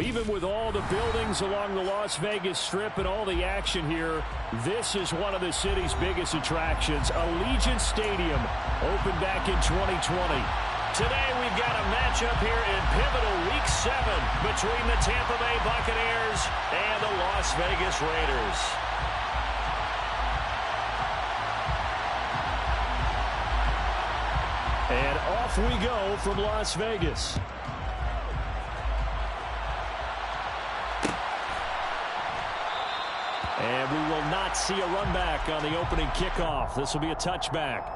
Even with all the buildings along the Las Vegas Strip and all the action here, this is one of the city's biggest attractions. Allegiant Stadium opened back in 2020. Today we've got a matchup here in pivotal Week 7 between the Tampa Bay Buccaneers and the Las Vegas Raiders. And off we go from Las Vegas. And we will not see a run back on the opening kickoff. This will be a touchback.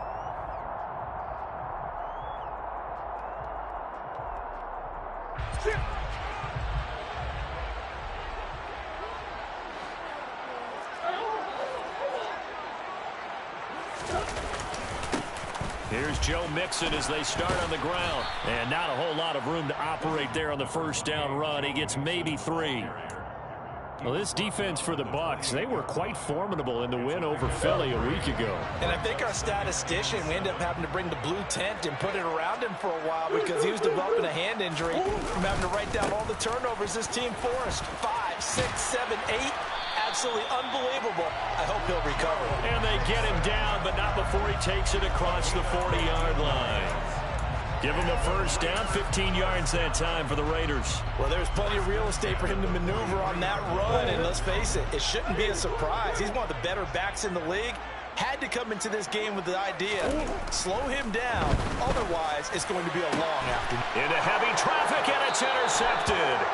Here's Joe Mixon as they start on the ground. And not a whole lot of room to operate there on the first down run. He gets maybe 3. Well, this defense for the Bucs, they were quite formidable in the win over Philly a week ago. And I think our statistician, we ended up having to bring the blue tent and put it around him for a while because he was developing a hand injury from having to write down all the turnovers this team forced. 5, 6, 7, 8. Absolutely unbelievable. I hope he'll recover. And they get him down, but not before he takes it across the 40-yard line. Give him the first down, 15 yards that time for the Raiders. Well, there's plenty of real estate for him to maneuver on that run, and let's face it, it shouldn't be a surprise. He's one of the better backs in the league. Had to come into this game with the idea, slow him down, otherwise it's going to be a long afternoon. Into heavy traffic, and it's intercepted.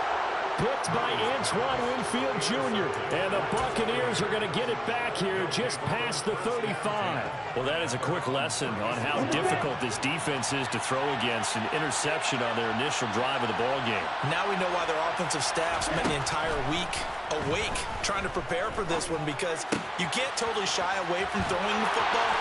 Picked by Antoine Winfield Jr. And the Buccaneers are going to get it back here just past the 35. Well, that is a quick lesson on how difficult this defense is to throw against an interception on their initial drive of the ball game. Now we know why their offensive staff spent the entire week awake trying to prepare for this one, because you can't totally shy away from throwing the football.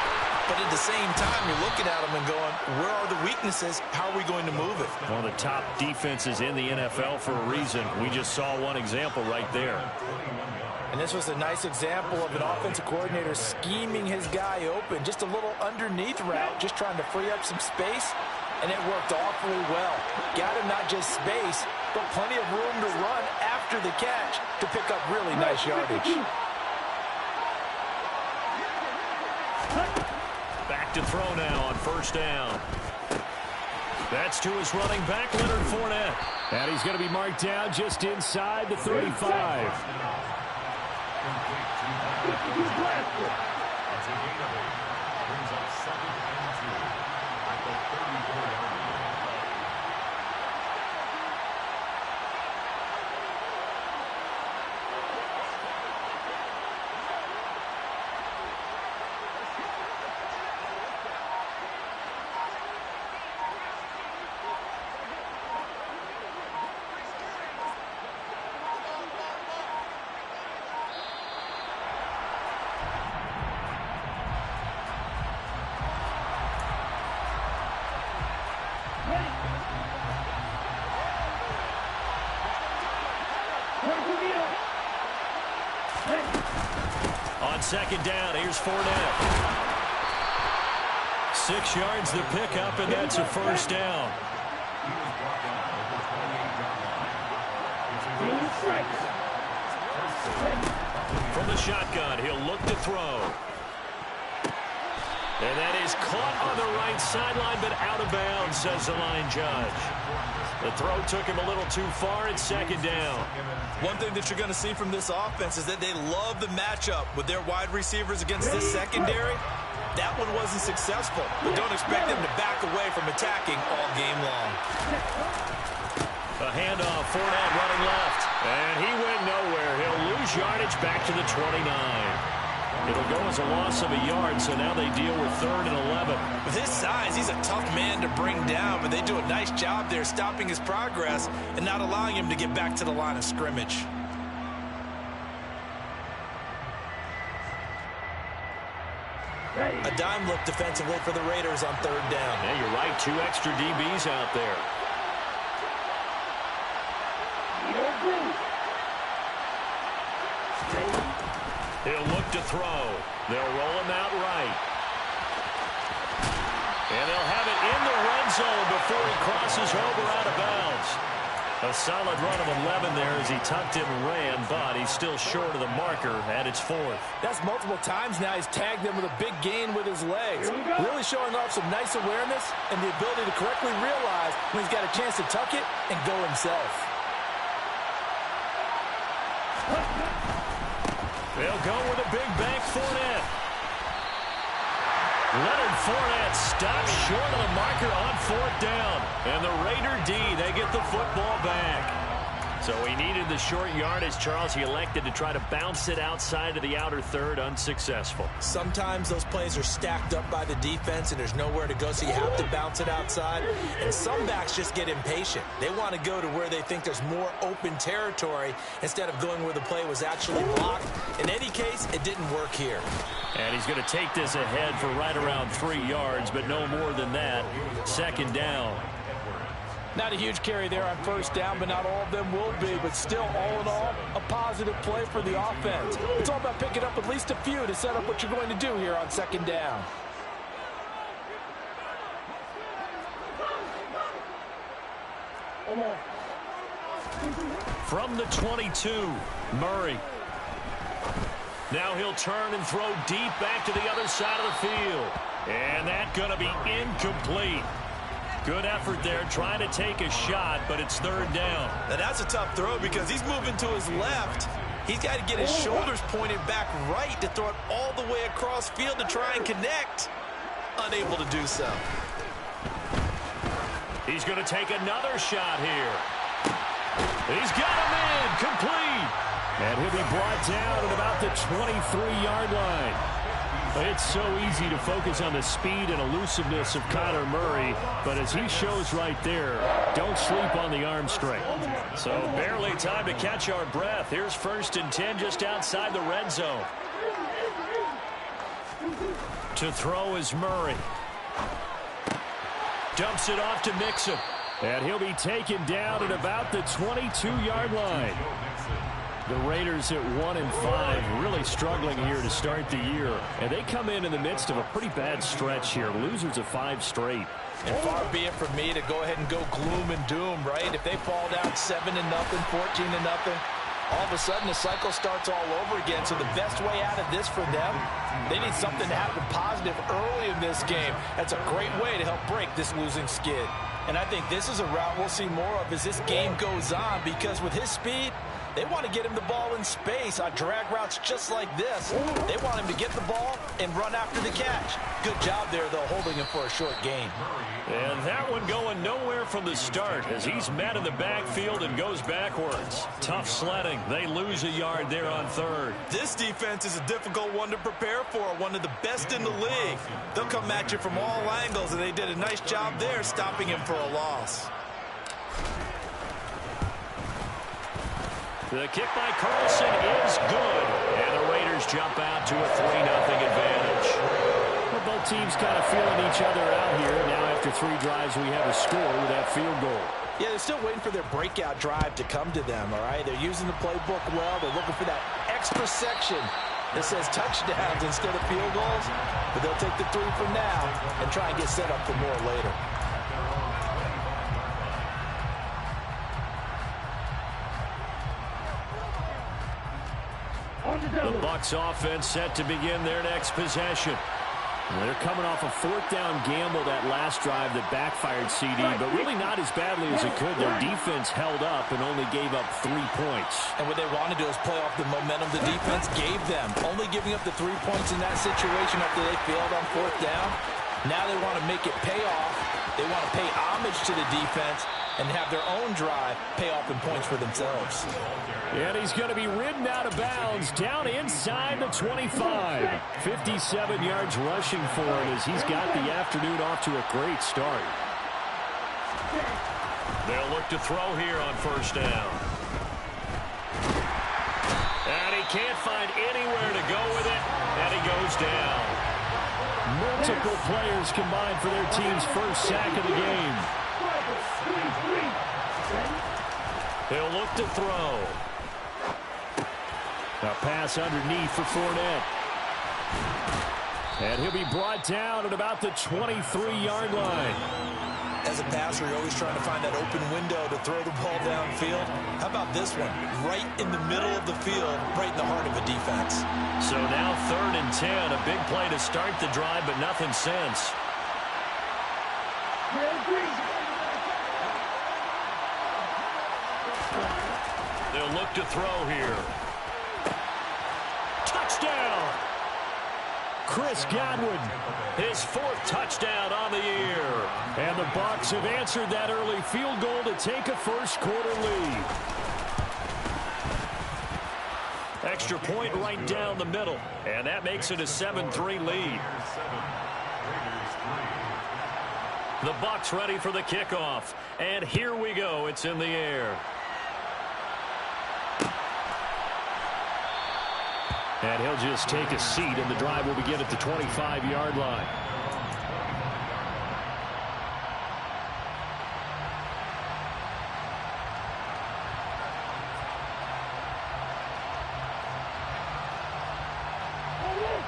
But at the same time, you're looking at them and going, where are the weaknesses? How are we going to move it? One of the top defenses in the NFL for a reason. We just saw one example right there. And this was a nice example of an offensive coordinator scheming his guy open. Just a little underneath route, just trying to free up some space. And it worked awfully well. Got him not just space, but plenty of room to run after the catch to pick up really nice yardage. Back to throw now on first down. That's to his running back, Leonard Fournette. And he's going to be marked down just inside the 35. On second down, here's Fournette. 6 yards the pickup, and that's a first down. From the shotgun, he'll look to throw. And that is caught on the right sideline, but out of bounds, says the line judge. The throw took him a little too far. It's second down. One thing that you're going to see from this offense is that they love the matchup with their wide receivers against this secondary. That one wasn't successful, but don't expect them to back away from attacking all game long. A handoff, Fournette running left. And he went nowhere. He'll lose yardage back to the 29. It'll go as a loss of a yard, so now they deal with 3rd and 11. With his size, he's a tough man to bring down, but they do a nice job there stopping his progress and not allowing him to get back to the line of scrimmage. A dime look defensively for the Raiders on 3rd down. Yeah, you're right. 2 extra DBs out there. He'll look to throw. They'll roll him out right. And they'll have it in the red zone before he crosses over out of bounds. A solid run of 11 there as he tucked it and ran, but he's still short of the marker, and it's 4th. That's multiple times now he's tagged them with a big gain with his legs. Really showing off some nice awareness and the ability to correctly realize when he's got a chance to tuck it and go himself. They'll go with a big bank Fournette. Leonard Fournette stops short of the marker on 4th down. And the Raider D, they get the football back. So he needed the short yardage, Charles. He elected to try to bounce it outside of the outer third, unsuccessful. Sometimes those plays are stacked up by the defense and there's nowhere to go, so you have to bounce it outside. And some backs just get impatient. They want to go to where they think there's more open territory instead of going where the play was actually blocked. In any case, it didn't work here. And he's going to take this ahead for right around 3 yards, but no more than that. 2nd down. Not a huge carry there on 1st down, but not all of them will be. But still, all in all, a positive play for the offense. It's all about picking up at least a few to set up what you're going to do here on 2nd down. From the 22, Murray. Now he'll turn and throw deep back to the other side of the field. And that's going to be incomplete. Good effort there, trying to take a shot, but it's 3rd down. Now that's a tough throw because he's moving to his left. He's got to get his shoulders pointed back right to throw it all the way across field to try and connect. Unable to do so. He's going to take another shot here. He's got him in, complete. And he'll be brought down at about the 23-yard line. It's so easy to focus on the speed and elusiveness of Kyler Murray, but as he shows right there, don't sleep on the arm strength. So barely time to catch our breath. Here's 1st and 10 just outside the red zone. To throw is Murray. Dumps it off to Mixon. And he'll be taken down at about the 22-yard line. The Raiders at 1-5, really struggling here to start the year. And they come in the midst of a pretty bad stretch here. Losers of 5 straight. And far be it from me to go ahead and go gloom and doom, right? If they fall down 7-0, 14-0, all of a sudden the cycle starts all over again. So the best way out of this for them, they need something to happen positive early in this game. That's a great way to help break this losing skid. And I think this is a route we'll see more of as this game goes on, because with his speed, they want to get him the ball in space on drag routes just like this. They want him to get the ball and run after the catch. Good job there, though, holding him for a short gain. And that one going nowhere from the start as he's met in the backfield and goes backwards. Tough sledding. They lose a yard there on 3rd. This defense is a difficult one to prepare for, one of the best in the league. They'll come at you from all angles, and they did a nice job there stopping him for a loss. The kick by Carlson is good. And the Raiders jump out to a 3-0 advantage. Well, both teams kind of feeling each other out here. Now after 3 drives, we have a score with that field goal. Yeah, they're still waiting for their breakout drive to come to them, all right? They're using the playbook well. They're looking for that extra section that says touchdowns instead of field goals. But they'll take the 3 for now and try and get set up for more later. The Bucs offense set to begin their next possession. They're coming off a 4th down gamble that last drive that backfired CD, but really not as badly as it could. Their defense held up and only gave up 3 points. And what they want to do is play off the momentum the defense gave them. Only giving up the 3 points in that situation after they failed on 4th down. Now they want to make it pay off. They want to pay homage to the defense and have their own drive pay off in points for themselves. And he's going to be ridden out of bounds down inside the 25. 57 yards rushing for him as he's got the afternoon off to a great start. They'll look to throw here on 1st down. And he can't find anywhere to go with it, and he goes down. Multiple players combined for their team's first sack of the game. They'll look to throw. A pass underneath for Fournette. And he'll be brought down at about the 23-yard line. As a passer, you're always trying to find that open window to throw the ball downfield. How about this one? Right in the middle of the field, right in the heart of a defense. So now 3rd and 10, a big play to start the drive, but nothing since. They'll look to throw here. Touchdown! Chris Godwin, his 4th touchdown on the year. And the Bucs have answered that early field goal to take a first-quarter lead. Extra point right down the middle, and that makes it a 7-3 lead. The Bucs ready for the kickoff, and here we go. It's in the air. And he'll just take a seat, and the drive will begin at the 25-yard line.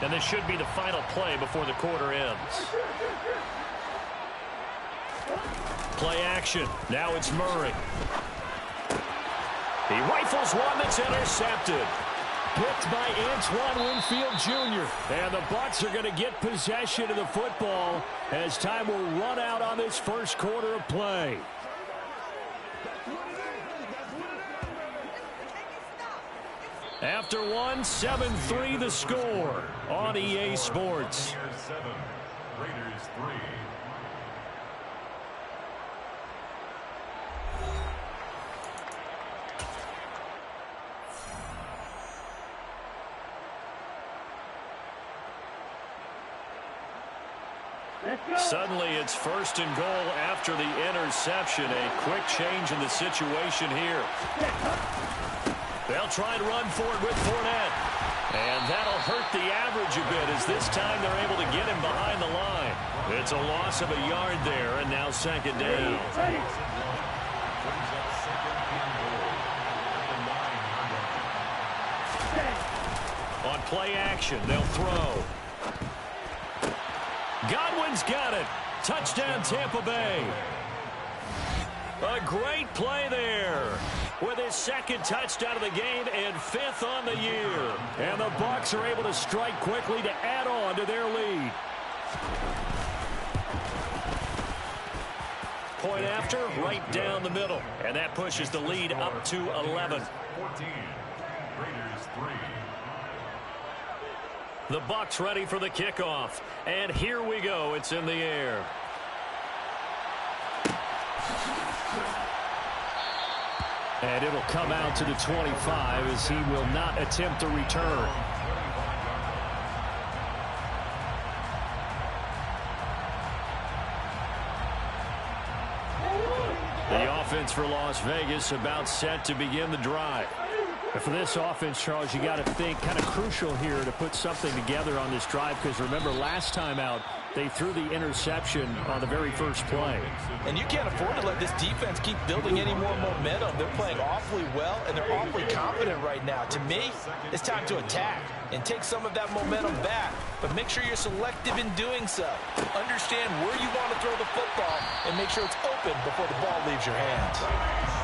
And this should be the final play before the quarter ends. Play action. Now it's Murray. He rifles one that's intercepted. Picked by Antoine Winfield Jr. And the Bucs are going to get possession of the football as time will run out on this first quarter of play. After one, 7-3 the score on EA Sports. Raiders 3. Suddenly it's 1st and goal after the interception. A quick change in the situation here. They'll try and run for it with Fournette. And that'll hurt the average a bit as this time they're able to get him behind the line. It's a loss of a yard there, and now 2nd down. On play action, they'll throw. Godwin's got it. Touchdown, Tampa Bay. A great play there with his 2nd touchdown of the game and 5th on the year. And the Bucs are able to strike quickly to add on to their lead. Point after, right down the middle. And that pushes the lead up to 11. 14, Raiders 3. The Bucs ready for the kickoff. And here we go. It's in the air. And it'll come out to the 25 as he will not attempt a return. The offense for Las Vegas about set to begin the drive. And for this offense, Charles, you got to think kind of crucial here to put something together on this drive because remember last time out they threw the interception on the very first play. And you can't afford to let this defense keep building any more momentum. They're playing awfully well, and they're awfully confident right now. To me, it's time to attack and take some of that momentum back. But make sure you're selective in doing so. Understand where you want to throw the football and make sure it's open before the ball leaves your hands.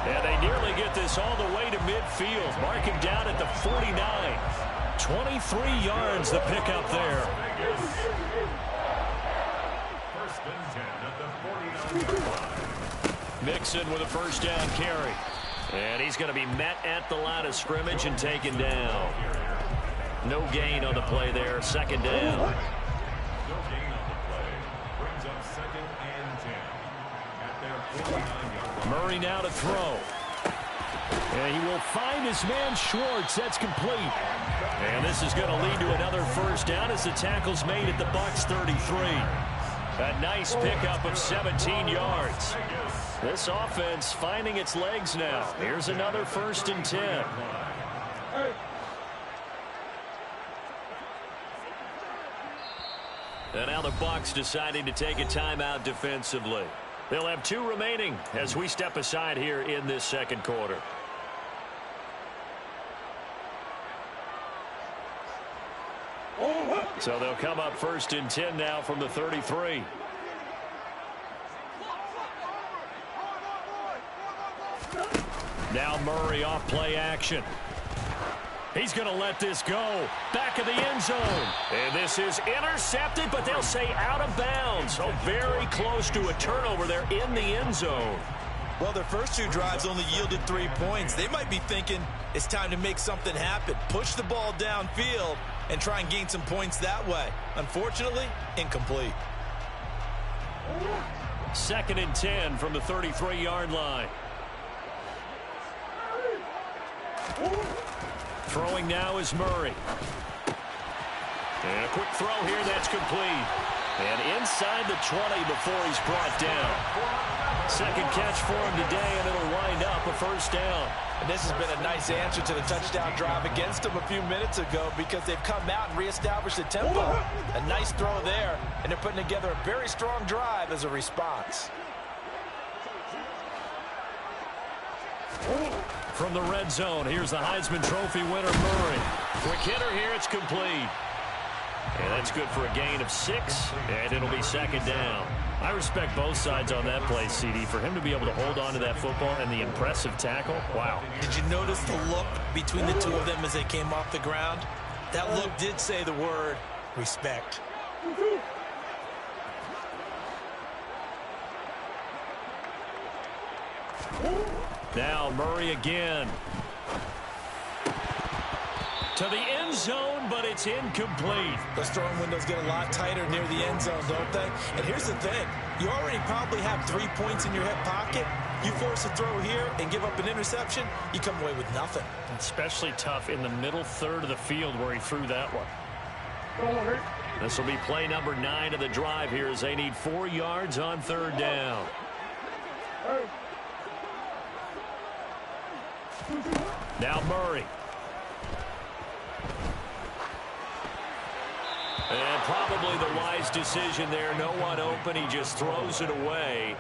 Yeah, they nearly get this all the way to midfield. Mark him down at the 49. 23 yards the pickup there. Mixon with a first down carry. And he's going to be met at the line of scrimmage and taken down. No gain on the play there. 2nd down. No gain on the play. Brings up 2nd and 10. At their 49-yard line. Murray now to throw. And he will find his man Schwartz. That's complete. And this is going to lead to another first down as the tackle's made at the Bucs 33. A nice pickup of 17 yards. This offense finding its legs now. Here's another 1st and 10. And now the Bucs deciding to take a timeout defensively. They'll have 2 remaining as we step aside here in this 2nd quarter. So they'll come up 1st and 10 now from the 33. Now Murray off play action. He's going to let this go. Back of the end zone. And this is intercepted, but they'll say out of bounds. So very close to a turnover there in the end zone. Well, their first 2 drives only yielded 3 points. They might be thinking it's time to make something happen. Push the ball downfield and try and gain some points that way. Unfortunately, incomplete. 2nd and 10 from the 33-yard line. Throwing now is Murray. And a quick throw here, that's complete. And inside the 20 before he's brought down. 2nd catch for him today, and it'll wind up a first down. And this has been a nice answer to the touchdown drive against them a few minutes ago because they've come out and reestablished the tempo. A nice throw there, and they're putting together a very strong drive as a response. From the red zone, here's the Heisman Trophy winner, Murray. Quick hitter here, it's complete. And that's good for a gain of 6, and it'll be 2nd down. I respect both sides on that play, CD. For him to be able to hold on to that football and the impressive tackle, wow. Did you notice the look between the 2 of them as they came off the ground? That look did say the word respect. Now Murray again. To the end zone, but it's incomplete. Those throwing windows get a lot tighter near the end zone, don't they? And here's the thing. You already probably have 3 points in your hip pocket. You force a throw here and give up an interception, you come away with nothing. Especially tough in the middle third of the field where he threw that one. This will be play number 9 of the drive here as they need 4 yards on 3rd down. Now Murray. And probably the wise decision there. No one open. He just throws it away.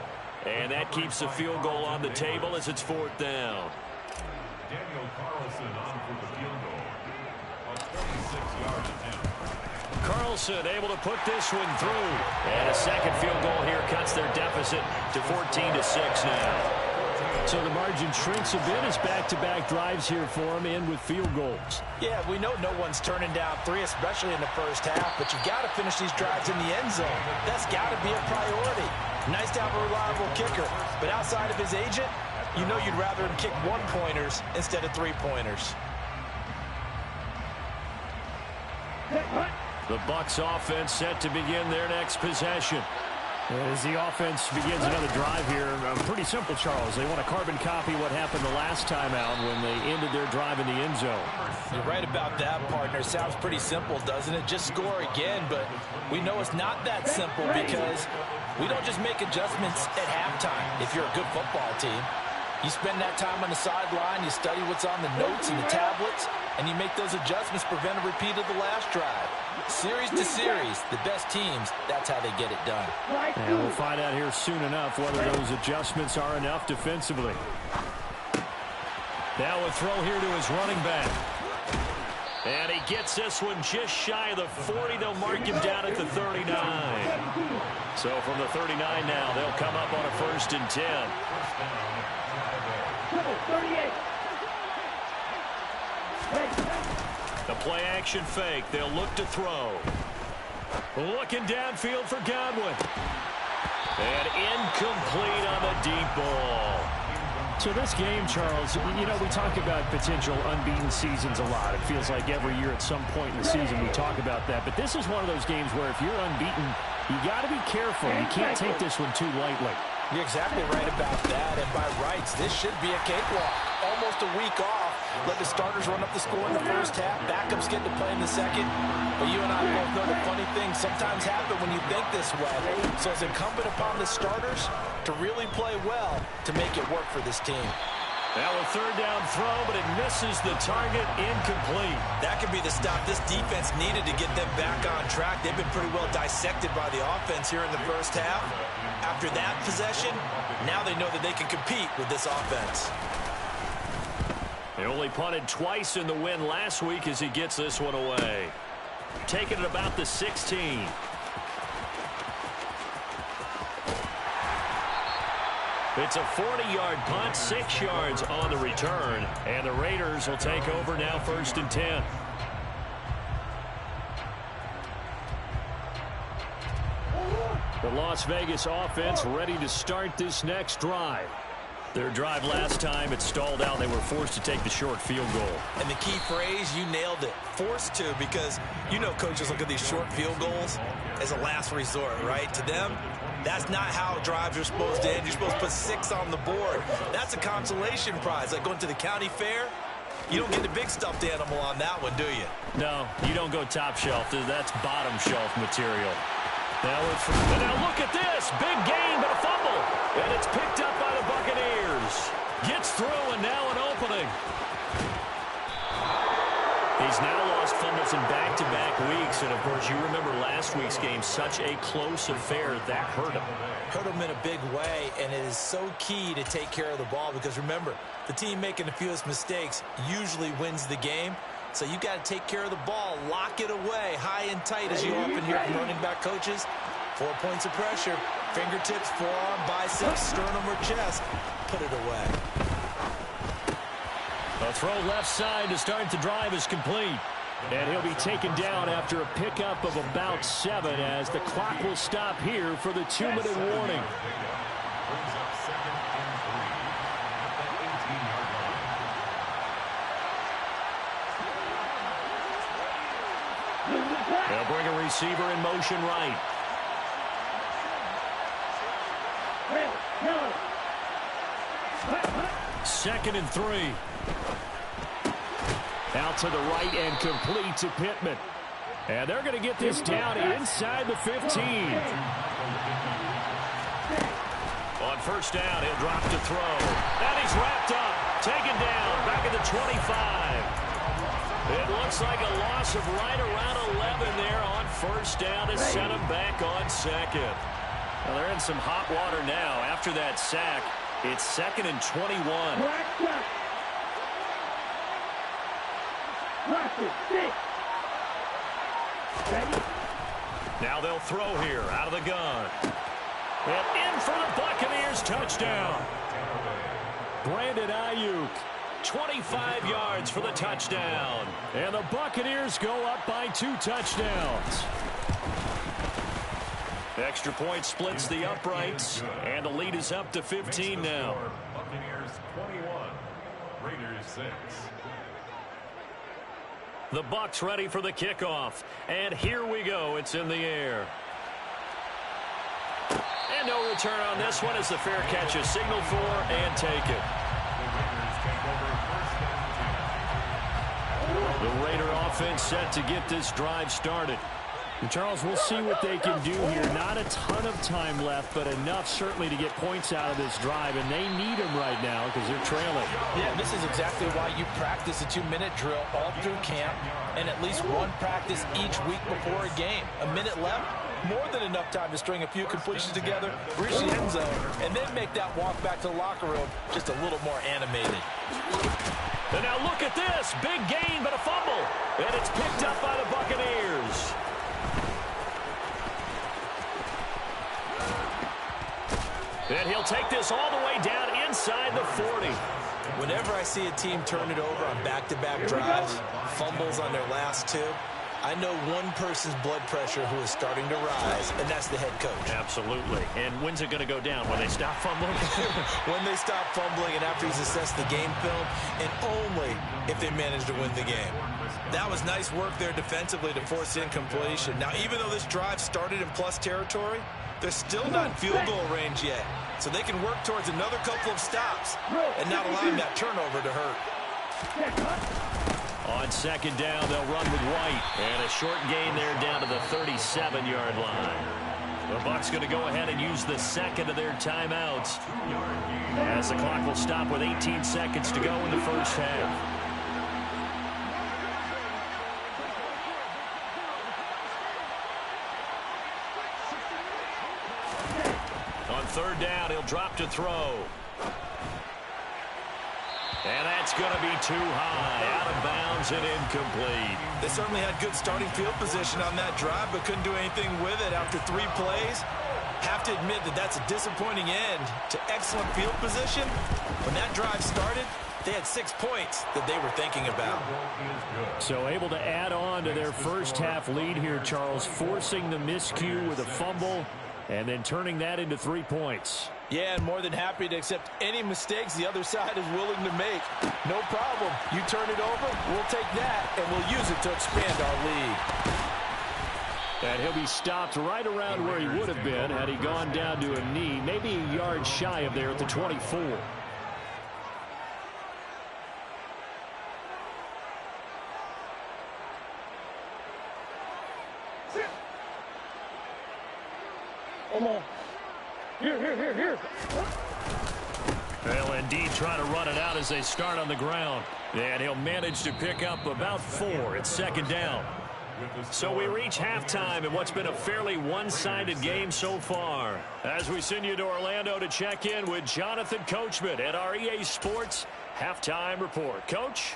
And that keeps the field goal on the table as it's 4th down. Daniel Carlson on for the field goal. A 26-yard attempt. Carlson able to put this one through. And a 2nd field goal here cuts their deficit to 14-6 now. So the margin shrinks a bit as back-to-back drives here for him, and with field goals. Yeah, we know no one's turning down 3, especially in the first half, but you've got to finish these drives in the end zone. That's got to be a priority. Nice to have a reliable kicker, but outside of his agent, you know you'd rather him kick 1-pointers instead of 3-pointers. The Bucs offense set to begin their next possession. As the offense begins another drive here, pretty simple, Charles. They want to carbon copy what happened the last time out when they ended their drive in the end zone. You're right about that, partner. Sounds pretty simple, doesn't it? Just score again, but we know it's not that simple because we don't just make adjustments at halftime if you're a good football team. You spend that time on the sideline, you study what's on the notes and the tablets, and you make those adjustments, prevent a repeat of the last drive. Series to series, the best teams, that's how they get it done. And we'll find out here soon enough whether those adjustments are enough defensively. Now a throw here to his running back. And he gets this one just shy of the 40. They'll mark him down at the 39. So from the 39 now, they'll come up on a 1st and 10. 38. The play action fake. They'll look to throw. Looking downfield for Godwin. And incomplete on the deep ball. So this game, Charles, you know, we talk about potential unbeaten seasons a lot. It feels like every year at some point in the season we talk about that. But this is one of those games where if you're unbeaten, you got to be careful. You can't take this one too lightly. You're exactly right about that, and by rights, this should be a cakewalk. Almost a week off. Let the starters run up the score in the first half. Backups get to play in the second. But you and I both know the funny things sometimes happen when you think this way. So it's incumbent upon the starters to really play well to make it work for this team. Now a 3rd down throw, but it misses the target, incomplete. That could be the stop this defense needed to get them back on track. They've been pretty well dissected by the offense here in the first half. After that possession, now they know that they can compete with this offense. They only punted twice in the win last week as he gets this one away. Taking it about the 16. 1 It's a 40-yard punt, 6 yards on the return. And the Raiders will take over now, 1st and 10. The Las Vegas offense ready to start this next drive. Their drive last time, it stalled out. They were forced to take the short field goal. And the key phrase, you nailed it, forced to, because you know coaches look at these short field goals as a last resort, right? To them, that's not how drives are supposed to end. You're supposed to put 6 on the board. That's a consolation prize, like going to the county fair. You don't get the big stuffed animal on that one, do you? No, you don't go top shelf. That's bottom shelf material. Now look at this. Big gain, but a fumble. And it's picked up by the Buccaneers. Gets through, and now an opening. He's now lost fumbles in back-to-back weeks. And, of course, you remember last week's game, such a close affair. That hurt him. Hurt him in a big way, and it is so key to take care of the ball because, remember, the team making the fewest mistakes usually wins the game. So you got to take care of the ball, lock it away, high and tight, as you often hear from running back coaches. 4 points of pressure, fingertips, forearm, biceps, sternum, or chest. Put it away. The throw left side to start the drive is complete. And he'll be taken down after a pickup of about 7 as the clock will stop here for the 2-minute warning. Brings up 2nd and 3 at the 18-yard line. They'll bring a receiver in motion right. Second and 3. Out to the right and complete to Pittman. And they're going to get this down inside the 15. On 1st down, he'll drop to throw. And he's wrapped up. Taken down. Back at the 25. It looks like a loss of right around 11 there on 1st down to set him back on 2nd. Well, they're in some hot water now. After that sack, it's 2nd and 21. Now they'll throw here out of the gun. And in for the Buccaneers, touchdown. Brandon Ayuk. 25 yards for the touchdown. And the Buccaneers go up by 2 touchdowns. The extra point splits the uprights, and the lead is up to 15 now. Buccaneers 21, Raiders 6. The Bucs ready for the kickoff. And here we go. It's in the air. And no return on this one as the fair catch is signaled for and taken. The Raider offense set to get this drive started. And Charles, we'll see what they can do here. Not a ton of time left, but enough certainly to get points out of this drive, and they need them right now because they're trailing. Yeah, this is exactly why you practice a 2-minute drill all through camp and at least one practice each week before a game. A minute left, more than enough time to string a few completions together, reach the end zone, and then make that walk back to the locker room just a little more animated. And now look at this. Big gain, but a fumble. And it's picked up by the Buccaneers. And he'll take this all the way down inside the 40. Whenever I see a team turn it over on back-to-back drives, fumbles on their last 2, I know one person's blood pressure who is starting to rise, and that's the head coach. Absolutely. And when's it going to go down? When they stop fumbling? When they stop fumbling and after he's assessed the game film, and only if they manage to win the game. That was nice work there defensively to force incompletion. Now, even though this drive started in plus territory, they're still not in field goal range yet. So they can work towards another couple of stops and not allowing that turnover to hurt. On 2nd down, they'll run with White. And a short gain there down to the 37-yard line. The Bucs going to go ahead and use the second of their timeouts as the clock will stop with 18 seconds to go in the first half. On 3rd down, he'll drop to throw. And that's going to be too high, out of bounds and incomplete. They certainly had good starting field position on that drive, but couldn't do anything with it after 3 plays. Have to admit that that's a disappointing end to excellent field position. When that drive started, they had 6 points that they were thinking about. So able to add on to their first half lead here, Charles, forcing the miscue with a fumble and then turning that into 3 points. Yeah, and more than happy to accept any mistakes the other side is willing to make. No problem. You turn it over, we'll take that, and we'll use it to expand our lead. And he'll be stopped right around where he would have been had he gone down to a knee, maybe a yard shy of there at the 24. Come on. Here. Well, indeed, trying to run it out as they start on the ground. And he'll manage to pick up about 4. It's second down. So we reach halftime in what's been a fairly one-sided game so far. As we send you to Orlando to check in with Jonathan Coachman at our EA Sports Halftime Report. Coach?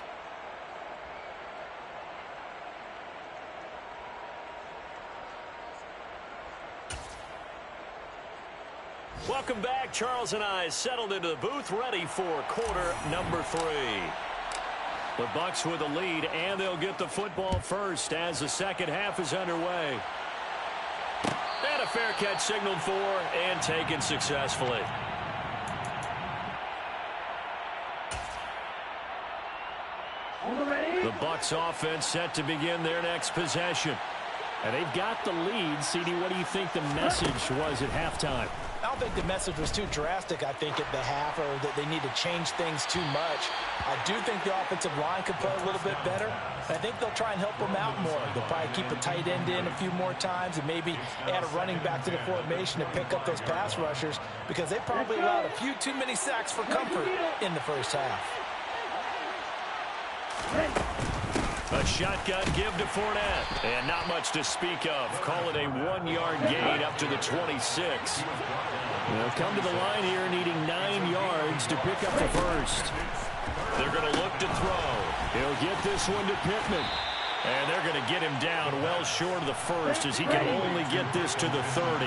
Welcome back. Charles and I settled into the booth, ready for quarter number 3. The Bucs with the lead, and they'll get the football first as the second half is underway. And a fair catch signaled for and taken successfully. The Bucs offense set to begin their next possession. And they've got the lead. CD, what do you think the message was at halftime? I don't think the message was too drastic, I think, at the half, or that they need to change things too much. I do think the offensive line could play a little bit better. I think they'll try and help them out more. They'll probably keep a tight end in a few more times and maybe add a running back to the formation to pick up those pass rushers, because they probably allowed a few too many sacks for comfort in the first half. A shotgun give to Fournette. And not much to speak of. Call it a 1-yard gain up to the 26. They'll come to the line here needing 9 yards to pick up the first. They're going to look to throw. He'll get this one to Pittman. And they're going to get him down well short of the first as he can only get this to the 30.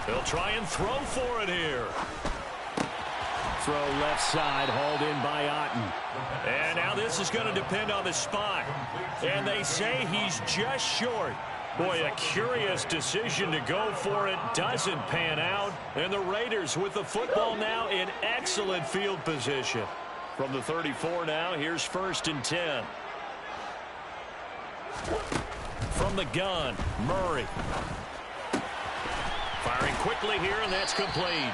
They'll try and throw for it here. Throw left side, hauled in by Otten. And now this is going to depend on the spot. And they say he's just short. Boy, a curious decision to go for it. Doesn't pan out. And the Raiders with the football now in excellent field position. From the 34 now, here's 1st and 10. From the gun, Murray. Firing quickly here, and that's complete.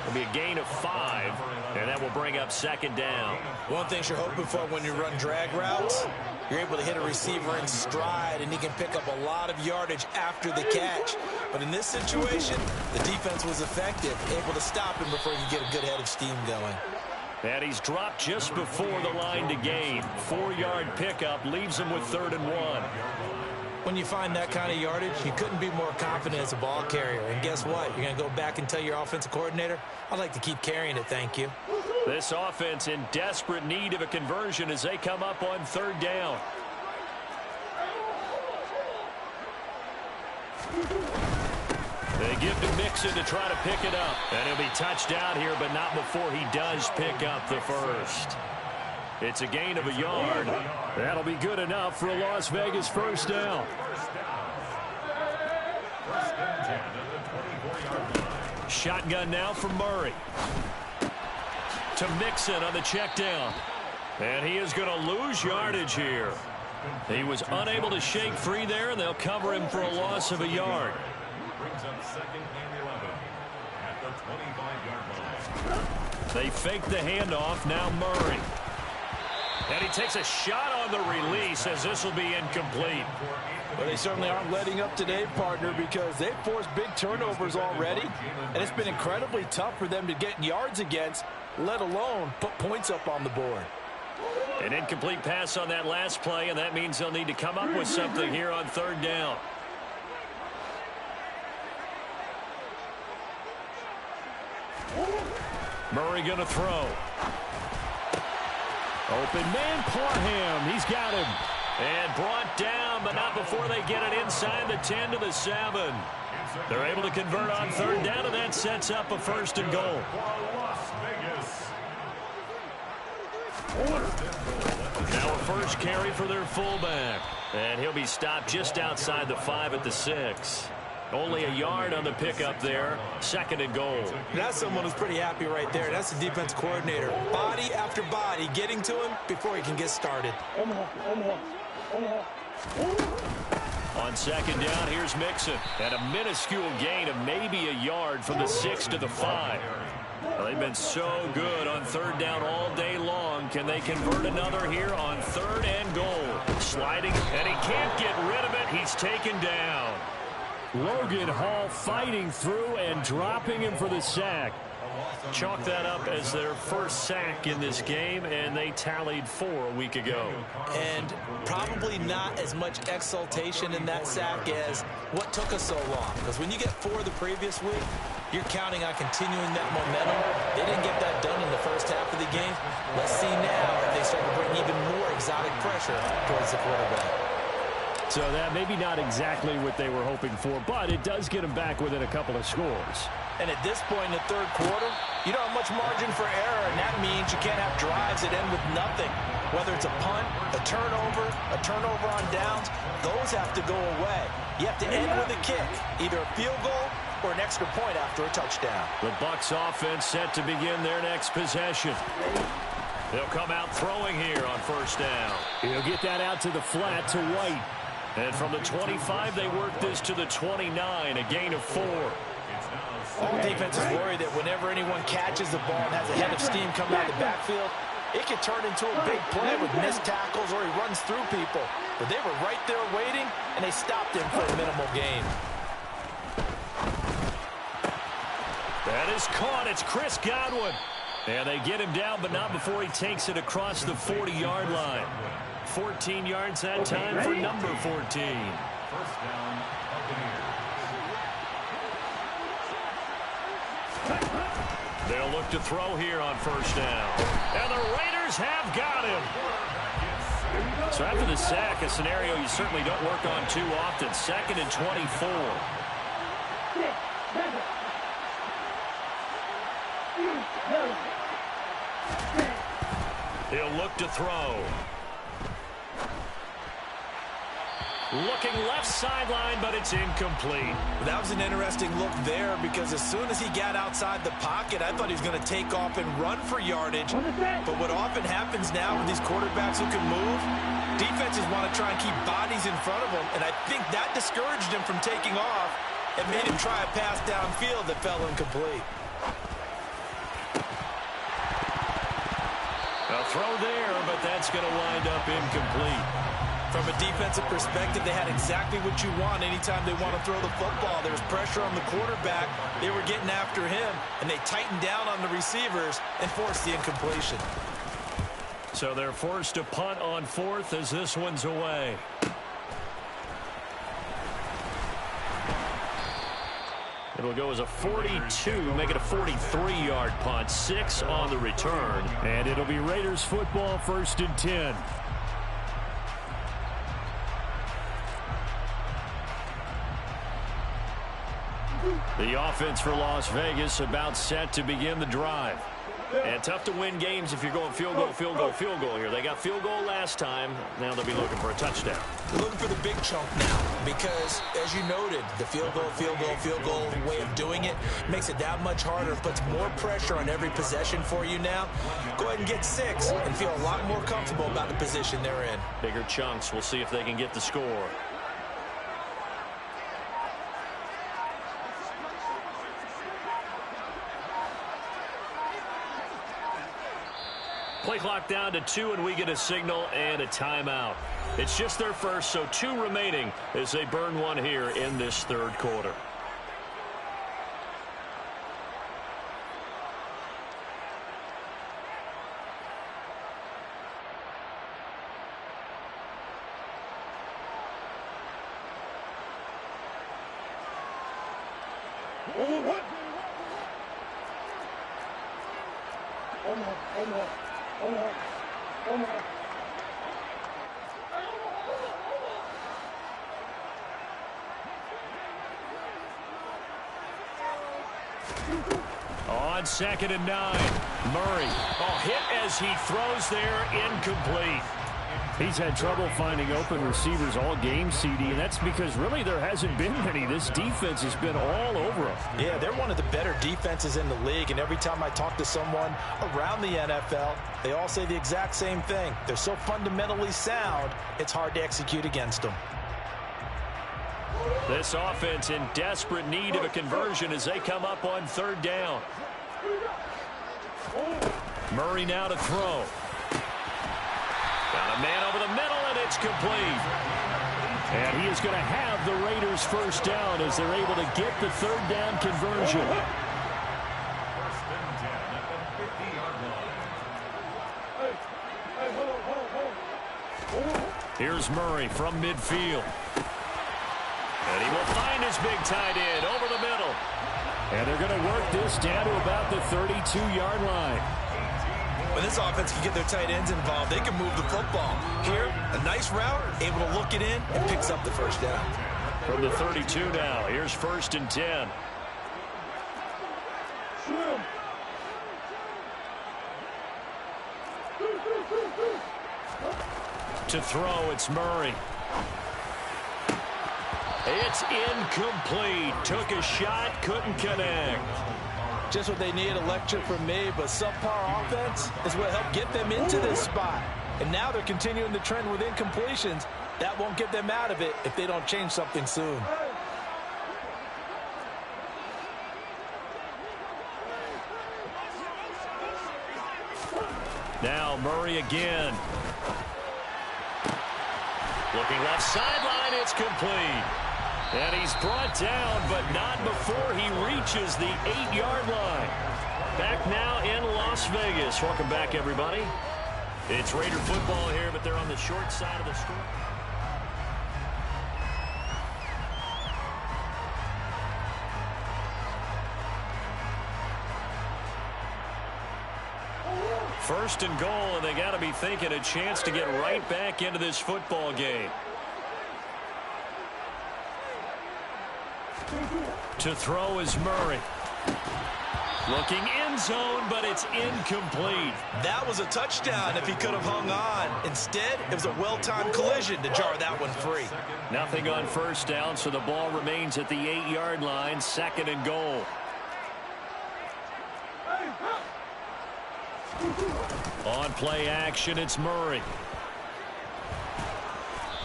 It'll be a gain of 5, and that will bring up 2nd down. One thing you're hoping for when you run drag routes, you're able to hit a receiver in stride, and he can pick up a lot of yardage after the catch. But in this situation, the defense was effective, able to stop him before he could get a good head of steam going. And he's dropped just before the line to gain. 4-yard pickup leaves him with 3rd and 1. When you find that kind of yardage, you couldn't be more confident as a ball carrier. And guess what? You're going to go back and tell your offensive coordinator, I'd like to keep carrying it, thank you. This offense in desperate need of a conversion as they come up on 3rd down. They give to Mixon to try to pick it up. And he'll be touched out here, but not before he does pick up the first. It's a gain of a yard. That'll be good enough for a Las Vegas 1st down. Shotgun now for Murray. To Mixon on the check down. And he is going to lose yardage here. He was unable to shake free there, and they'll cover him for a loss of a yard. Brings up 2nd and 11 at the 25-yard line. They fake the handoff. Now Murray. And he takes a shot on the release as this will be incomplete. Well, they certainly aren't letting up today, partner, because they've forced big turnovers already. And it's been incredibly tough for them to get yards against, let alone put points up on the board. An incomplete pass on that last play, and that means they'll need to come up with something here on 3rd down. Murray going to throw. Open man, Parham. He's got him. And brought down, but not before they get it inside the 10 to the 7. They're able to convert on third down, and that sets up a 1st and goal. Now a first carry for their fullback. And he'll be stopped just outside the 5 at the 6. Only a yard on the pickup there. 2nd and goal. That's someone who's pretty happy right there. That's the defense coordinator. Body after body getting to him before he can get started. On 2nd down, here's Mixon. And a minuscule gain of maybe a yard from the 6 to the 5. Well, they've been so good on 3rd down all day long. Can they convert another here on 3rd and goal? Sliding, and he can't get rid of it. He's taken down. Logan Hall fighting through and dropping him for the sack. Chalk that up as their first sack in this game, and they tallied 4 a week ago. And probably not as much exultation in that sack as what took us so long. Because when you get 4 the previous week, you're counting on continuing that momentum. They didn't get that done in the first half of the game. Let's see now if they start to bring even more exotic pressure towards the quarterback. So that maybe not exactly what they were hoping for, but it does get them back within a couple of scores. And at this point in the 3rd quarter, you don't have much margin for error, and that means you can't have drives that end with nothing. Whether it's a punt, a turnover on downs, those have to go away. You have to end with a kick, either a field goal or an extra point after a touchdown. The Bucs offense set to begin their next possession. They'll come out throwing here on 1st down. He'll get that out to the flat to White. And from the 25, they work this to the 29, a gain of 4. All defense is worried that whenever anyone catches the ball and has a head of steam coming out of the backfield, it could turn into a big play with missed tackles or he runs through people. But they were right there waiting, and they stopped him for a minimal gain. That is caught. It's Chris Godwin. And they get him down, but not before he takes it across the 40-yard line. 14 yards that time for number 14. 1st down, Buccaneers. They'll look to throw here on 1st down. And the Raiders have got him. So after the sack, a scenario you certainly don't work on too often. 2nd and 24. He'll look to throw. Looking left sideline, but it's incomplete. That was an interesting look there because as soon as he got outside the pocket, I thought he was going to take off and run for yardage. But what often happens now with these quarterbacks who can move, defenses want to try and keep bodies in front of them, and I think that discouraged him from taking off and made him try a pass downfield that fell incomplete. A throw there, but that's going to wind up incomplete. From a defensive perspective, they had exactly what you want anytime they want to throw the football. There was pressure on the quarterback. They were getting after him, and they tightened down on the receivers and forced the incompletion. So they're forced to punt on 4th as this one's away. It'll go as a 42, make it a 43-yard punt, 6 on the return. And it'll be Raiders football, 1st and 10. The offense for Las Vegas about set to begin the drive. And tough to win games if you're going field goal, field goal, field goal here. They got field goal last time. Now they'll be looking for a touchdown. They're looking for the big chunk now because, as you noted, the field goal way of doing it makes it that much harder. It puts more pressure on every possession for you now. Go ahead and get 6 and feel a lot more comfortable about the position they're in. Bigger chunks. We'll see if they can get the score. Play clock down to 2, and we get a signal and a timeout. It's just their first, so 2 remaining as they burn one here in this 3rd quarter. On 2nd and 9, Murray. Oh, hit as he throws there, incomplete. He's had trouble finding open receivers all game, CD, and that's because really there hasn't been many. This defense has been all over them. Yeah, they're one of the better defenses in the league, and every time I talk to someone around the NFL, they all say the exact same thing. They're so fundamentally sound, it's hard to execute against them. This offense in desperate need of a conversion as they come up on 3rd down. Murray now to throw. Got a man over the middle, and it's complete. And he is going to have the Raiders first down as they're able to get the 3rd down conversion. First and 10 at the 50-yard line. Here's Murray from midfield. And he will find his big tight end over the middle. And they're going to work this down to about the 32-yard line. When this offense can get their tight ends involved, they can move the football. Here, a nice route, able to look it in, and picks up the first down. From the 32 now, here's 1st and 10. To throw, it's Murray. It's incomplete. Took a shot, couldn't connect. Just what they need, a lecture from me, but subpar offense is what helped get them into this spot. And now they're continuing the trend with incompletions. That won't get them out of it if they don't change something soon. Now Murray again. Looking left sideline, it's complete. And he's brought down, but not before he reaches the 8-yard line. Back now in Las Vegas. Welcome back, everybody. It's Raider football here, but they're on the short side of the score. First and goal, and they got to be thinking a chance to get right back into this football game. To throw is Murray. Looking end zone, but it's incomplete. That was a touchdown if he could have hung on. Instead, it was a well-timed collision to jar that one free. Nothing on first down, so the ball remains at the 8-yard line, 2nd and goal. On play action, it's Murray.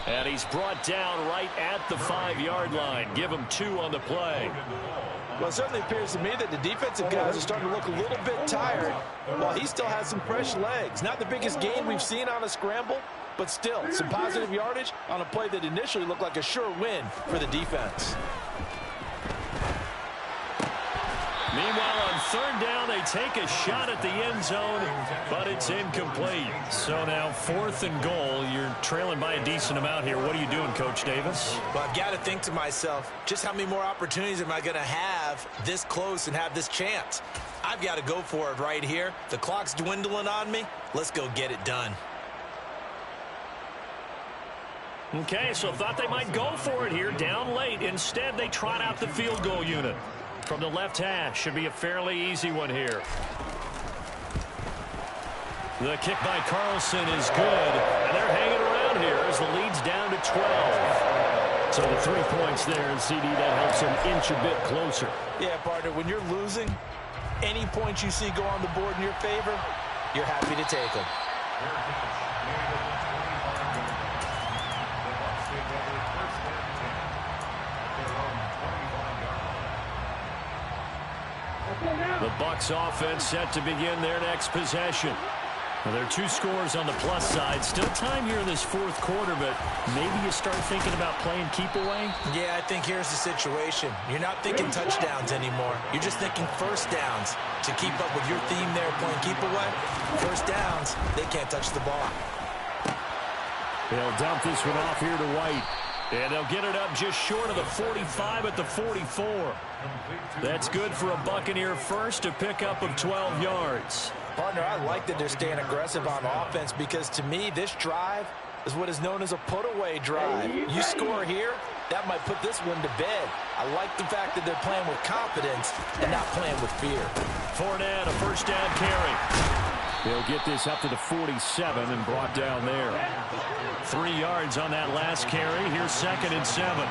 And he's brought down right at the 5-yard line. Give him 2 on the play. Well, it certainly appears to me that the defensive guys are starting to look a little bit tired while he still has some fresh legs. Not the biggest gain we've seen on a scramble, but still some positive yardage on a play that initially looked like a sure win for the defense. Meanwhile, on 3rd down, they take a shot at the end zone, but it's incomplete. So now 4th and goal. You're trailing by a decent amount here. What are you doing, Coach Davis? Well, I've got to think to myself, just how many more opportunities am I going to have this close and have this chance? I've got to go for it right here. The clock's dwindling on me. Let's go get it done. Okay, so thought they might go for it here, down late. Instead, they trot out the field goal unit. From the left hash, should be a fairly easy one here. The kick by Carlson is good, and they're hanging around here as the lead's down to 12. So the 3 points there, and CD, that helps them inch a bit closer. Yeah, partner, when you're losing, any points you see go on the board in your favor, you're happy to take them. The Bucs offense set to begin their next possession. Well, there are 2 scores on the plus side. Still time here in this 4th quarter, but maybe you start thinking about playing keep away? Yeah, I think here's the situation. You're not thinking touchdowns anymore. You're just thinking first downs. To keep up with your theme there, playing keep away, first downs, they can't touch the ball. They'll dump this one off here to White. And they'll get it up just short of the 45 at the 44. That's good for a Buccaneer first, to pick up of 12 yards. Partner, I like that they're staying aggressive on offense, because to me, this drive is what is known as a put-away drive. You score here, that might put this one to bed. I like the fact that they're playing with confidence and not playing with fear. Fournette, a first down carry. He'll get this up to the 47 and brought down there. 3 yards on that last carry. Here's 2nd and 7.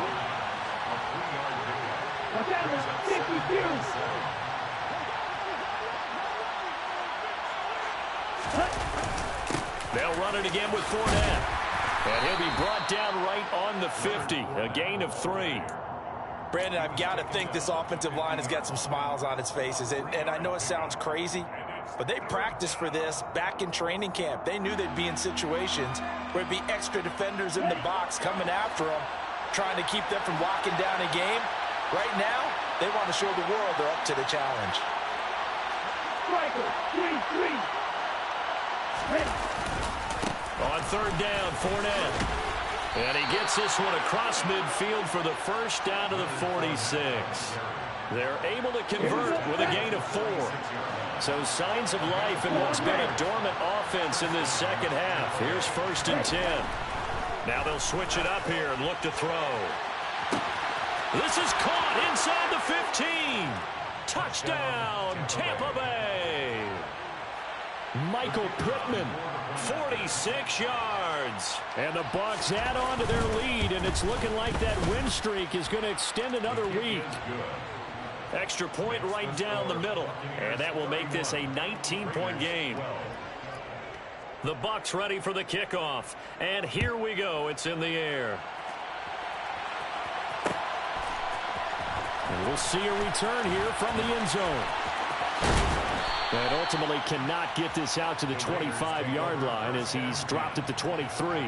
They'll run it again with Fournette. And he'll be brought down right on the 50. A gain of 3. Brandon, I've got to think this offensive line has got some smiles on its faces. And I know it sounds crazy, but they practiced for this back in training camp. They knew they'd be in situations where it'd be extra defenders in the box coming after them, trying to keep them from locking down a game. Right now, they want to show the world they're up to the challenge. On 3rd down, Fournette. And he gets this one across midfield for the first down to the 46. They're able to convert with a gain of 4. So signs of life in what's been a dormant offense in this second half. Here's 1st and 10. Now they'll switch it up here and look to throw. This is caught inside the 15. Touchdown, Tampa Bay. Michael Pittman, 46 yards. And the Bucs add on to their lead, and it's looking like that win streak is going to extend another week. Extra point right down the middle, and that will make this a 19-point game. The Bucs ready for the kickoff, and here we go. It's in the air. And we'll see a return here from the end zone. And ultimately cannot get this out to the 25-yard line as he's dropped at the 23.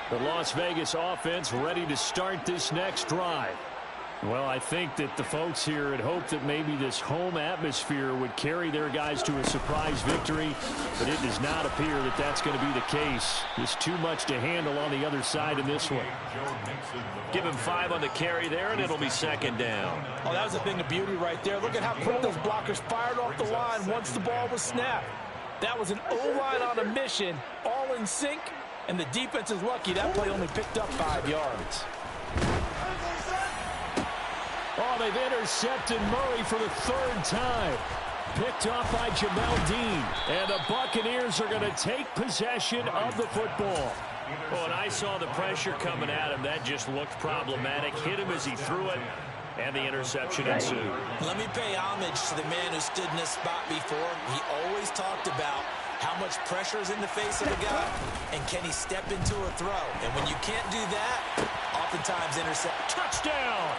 The Las Vegas offense ready to start this next drive. Well, I think that the folks here had hoped that maybe this home atmosphere would carry their guys to a surprise victory, but it does not appear that that's going to be the case. There's too much to handle on the other side in this one. Give him 5 on the carry there, and it'll be 2nd down. Oh, that was a thing of beauty right there. Look at how quick those blockers fired off the line once the ball was snapped. That was an O-line on a mission, all in sync, and the defense is lucky that play only picked up 5 yards. Oh, they've intercepted Murray for the 3rd time. Picked off by Jamel Dean. And the Buccaneers are going to take possession of the football. Oh, and I saw the pressure coming at him. That just looked problematic. Hit him as he threw it, and the interception ensued. Let me pay homage to the man who stood in this spot before. He always talked about how much pressure is in the face of a guy, and can he step into a throw. And when you can't do that, oftentimes intercept. Touchdown!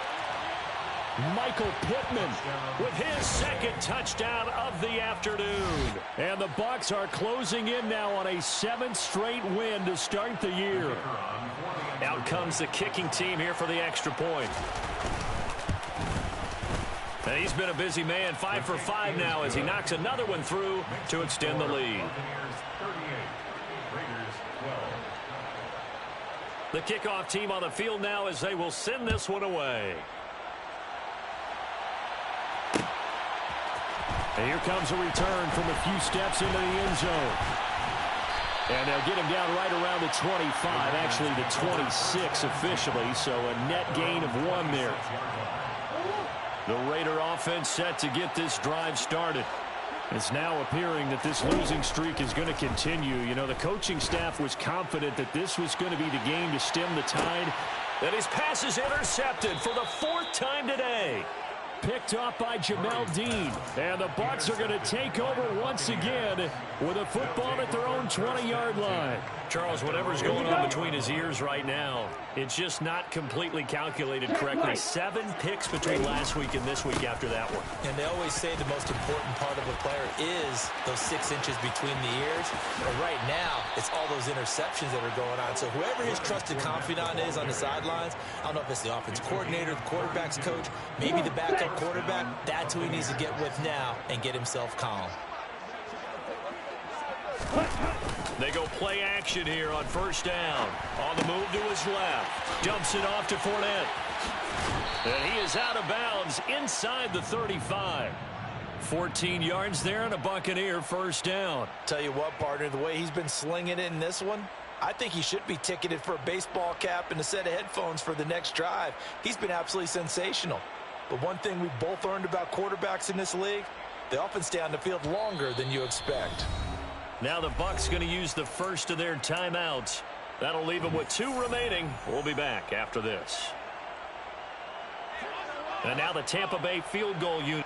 Michael Pittman with his 2nd touchdown of the afternoon. And the Bucs are closing in now on a 7th straight win to start the year. Out comes the kicking team here for the extra point. And he's been a busy man, 5 for 5 now as he knocks another one through to extend the lead. The kickoff team on the field now as they will send this one away. And here comes a return from a few steps into the end zone. And they'll get him down right around the 25, actually the 26 officially, so a net gain of 1 there. The Raider offense set to get this drive started. It's now appearing that this losing streak is going to continue. You know, the coaching staff was confident that this was going to be the game to stem the tide. And his pass is intercepted for the 4th time today. Picked off by Jamel Dean. And the Bucs are going to take over once again with a football at their own 20-yard line. Charles, whatever's going on between his ears right now, it's just not completely calculated correctly. 7 picks between last week and this week after that one. And they always say the most important part of a player is those 6 inches between the ears. But right now, it's all those interceptions that are going on. So whoever his trusted confidant is on the sidelines, I don't know if it's the offense coordinator, the quarterback's coach, maybe the backup quarterback, that's who he needs to get with now and get himself calm. They go play action here on first down. On the move to his left. Dumps it off to Fournette. And he is out of bounds inside the 35. 14 yards there and a Buccaneer first down. Tell you what, partner, the way he's been slinging it in this one, I think he should be ticketed for a baseball cap and a set of headphones for the next drive. He's been absolutely sensational. But one thing we've both learned about quarterbacks in this league, they often stay on the field longer than you expect. Now the Bucs going to use the first of their timeouts. That'll leave them with 2 remaining. We'll be back after this. And now the Tampa Bay field goal unit.